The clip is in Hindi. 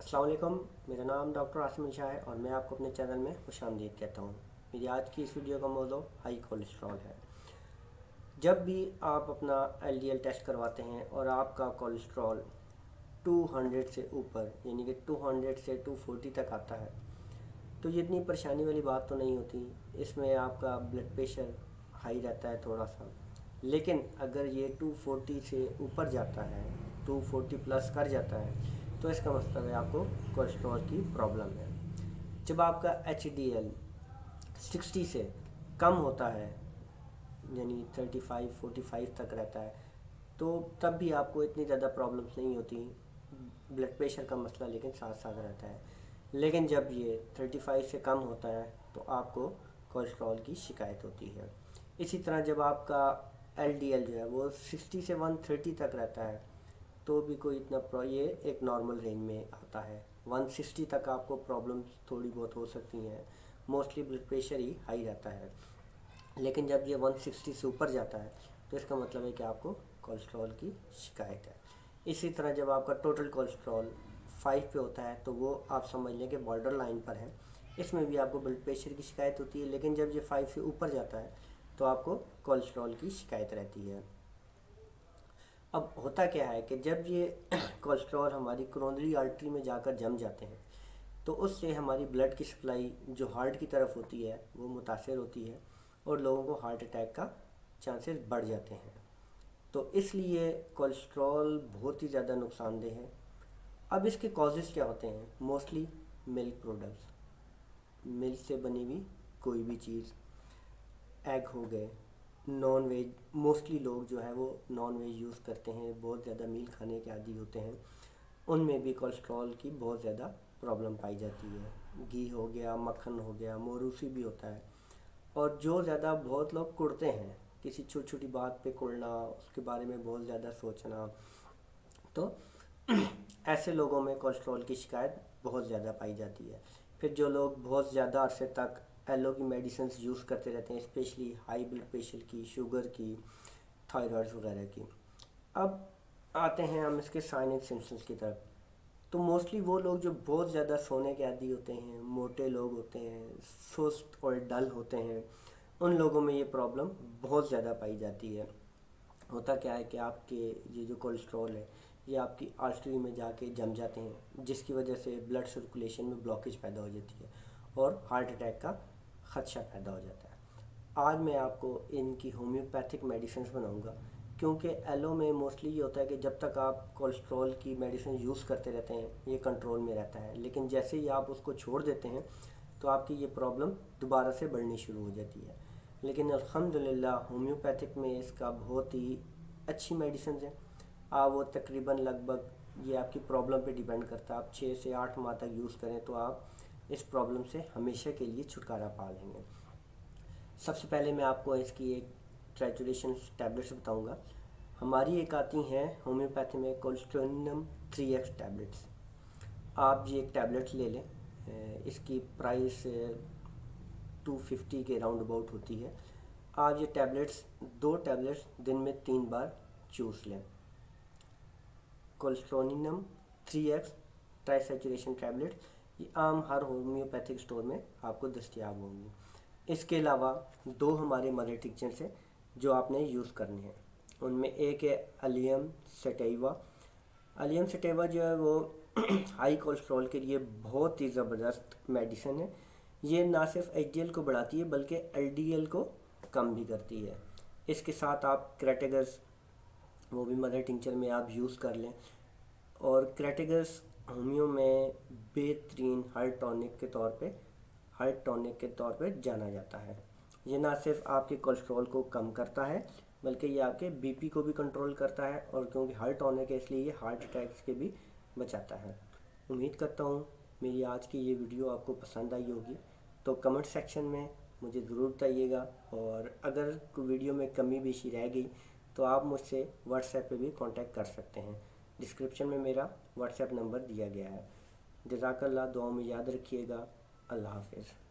अस्सलाम वालेकुम। मेरा नाम डॉक्टर आसिम शाह है और मैं आपको अपने चैनल में खुशामदीद कहता हूँ। मेरी आज की इस वीडियो का मौजू हाई कोलेस्ट्रॉल है। जब भी आप अपना एलडीएल टेस्ट करवाते हैं और आपका कोलेस्ट्रॉल 200 से ऊपर यानी कि 200 से 240 तक आता है तो ये इतनी परेशानी वाली बात तो नहीं होती। इसमें आपका ब्लड प्रेशर हाई रहता है थोड़ा सा, लेकिन अगर ये 240 से ऊपर जाता है, 240 प्लस कर जाता है तो इसका मतलब है आपको कोलेस्ट्रॉल की प्रॉब्लम है। जब आपका एचडीएल 60 से कम होता है यानी 35-45 तक रहता है तो तब भी आपको इतनी ज़्यादा प्रॉब्लम्स नहीं होती। ब्लड प्रेशर का मसला लेकिन साथ साथ रहता है। लेकिन जब ये 35 से कम होता है तो आपको कोलेस्ट्रॉल की शिकायत होती है। इसी तरह जब आपका एलडीएल जो है वो 60 से 130 तक रहता है तो भी कोई इतना ये एक नॉर्मल रेंज में आता है। 160 तक आपको प्रॉब्लम्स थोड़ी बहुत हो सकती हैं, मोस्टली ब्लड प्रेशर ही हाई रहता है। लेकिन जब ये 160 से ऊपर जाता है तो इसका मतलब है कि आपको कोलेस्ट्रॉल की शिकायत है। इसी तरह जब आपका टोटल कोलेस्ट्रॉल 5 पे होता है तो वो आप समझ लें कि बॉर्डर लाइन पर है। इसमें भी आपको ब्लड प्रेशर की शिकायत होती है, लेकिन जब ये 5 से ऊपर जाता है तो आपको कोलेस्ट्रॉल की शिकायत रहती है। अब होता क्या है कि जब ये कोलेस्ट्रॉल हमारी कोरोनरी आर्टरी में जाकर जम जाते हैं तो उससे हमारी ब्लड की सप्लाई जो हार्ट की तरफ होती है वो मुतासर होती है और लोगों को हार्ट अटैक का चांसेस बढ़ जाते हैं। तो इसलिए कोलेस्ट्रॉल बहुत ही ज़्यादा नुकसानदेह है। अब इसके कॉजेज़ क्या होते हैं? मोस्टली मिल्क प्रोडक्ट्स, मिल्क से बनी हुई कोई भी चीज़, एग हो गए, नॉन वेज, मोस्टली लोग जो है वो नॉन वेज यूज़ करते हैं, बहुत ज़्यादा मील खाने के आदी होते हैं, उनमें भी कोलेस्ट्रॉल की बहुत ज़्यादा प्रॉब्लम पाई जाती है। घी हो गया, मक्खन हो गया, मोरूसी भी होता है। और जो ज़्यादा बहुत लोग कुड़ते हैं, किसी छोटी छोटी बात पे कुड़ना, उसके बारे में बहुत ज़्यादा सोचना, तो ऐसे लोगों में कोलेस्ट्रॉल की शिकायत बहुत ज़्यादा पाई जाती है। फिर जो लोग बहुत ज़्यादा अरसे तक एलो की मेडिसिन यूज़ करते रहते हैं, स्पेशली हाई ब्लड प्रेशर की, शुगर की, थायराइड वगैरह की। अब आते हैं हम इसके साइन एंड सिम्पटम्स की तरफ। तो मोस्टली वो लोग जो बहुत ज़्यादा सोने के आदी होते हैं, मोटे लोग होते हैं, सुस्त और डल होते हैं, उन लोगों में ये प्रॉब्लम बहुत ज़्यादा पाई जाती है। होता क्या है कि आपके ये जो कोलेस्ट्रॉल है ये आपकी आर्टरी में जाके जम जाते हैं, जिसकी वजह से ब्लड सर्कुलेशन में ब्लॉकेज पैदा हो जाती है और हार्ट अटैक का ख़दशा पैदा हो जाता है। आज मैं आपको इनकी होम्योपैथिक मेडिसिन बनाऊंगा, क्योंकि एलो में मोस्टली ये होता है कि जब तक आप कोलेस्ट्रॉल की मेडिसिन यूज़ करते रहते हैं ये कंट्रोल में रहता है, लेकिन जैसे ही आप उसको छोड़ देते हैं तो आपकी ये प्रॉब्लम दोबारा से बढ़नी शुरू हो जाती है। लेकिन अल्हम्दुलिल्लाह होम्योपैथिक में इसका बहुत ही अच्छी मेडिसिन है। आप वो तकरीबन लगभग ये आपकी प्रॉब्लम पे डिपेंड करता है, आप 6 से 8 माह तक यूज़ करें तो आप इस प्रॉब्लम से हमेशा के लिए छुटकारा पा लेंगे। सबसे पहले मैं आपको इसकी एक ट्राइचुरेशन टैबलेट्स बताऊंगा। हमारी एक आती हैं होम्योपैथी में कोलेस्ट्रोनिनम 3x टैबलेट्स। आप ये एक टैबलेट ले लें, इसकी प्राइस 250 के राउंड अबाउट होती है। आप ये टैबलेट्स 2 टैबलेट्स दिन में 3 बार चूस लें। कोलेस्ट्रोनिनम 3x ट्राइसैचुरेशन टैबलेट ये आम हर होम्योपैथिक स्टोर में आपको दस्तयाब होंगी। इसके अलावा 2 हमारे मदर टिंचर्स हैं जो आपने यूज़ करने हैं। उनमें एक है अलियम सेटेवा। अलियम सेटेवा जो है वो हाई कोलेस्ट्रॉल के लिए बहुत ही ज़बरदस्त मेडिसिन है। ये ना सिर्फ एचडीएल को बढ़ाती है बल्कि एलडीएल को कम भी करती है। इसके साथ आप क्रेटेगस, वो भी मदर टिंचर में आप यूज़ कर लें। और क्रेटेगस होम्यो में बेहतरीन हार्ट टॉनिक के तौर पे जाना जाता है। ये ना सिर्फ आपके कोलेस्ट्रॉल को कम करता है बल्कि ये आपके बीपी को भी कंट्रोल करता है, और क्योंकि हार्ट टॉनिक है इसलिए ये हार्ट अटैक्स के भी बचाता है। उम्मीद करता हूँ मेरी आज की ये वीडियो आपको पसंद आई होगी, तो कमेंट सेक्शन में मुझे ज़रूर बताइएगा। और अगर कोई वीडियो में कमी बेशी रह गई तो आप मुझसे व्हाट्सएप पे भी कांटेक्ट कर सकते हैं। डिस्क्रिप्शन में मेरा व्हाट्सएप नंबर दिया गया है। जज़ाकल्लाह, दुआ में याद रखिएगा। अल्लाह हाफ़िज़।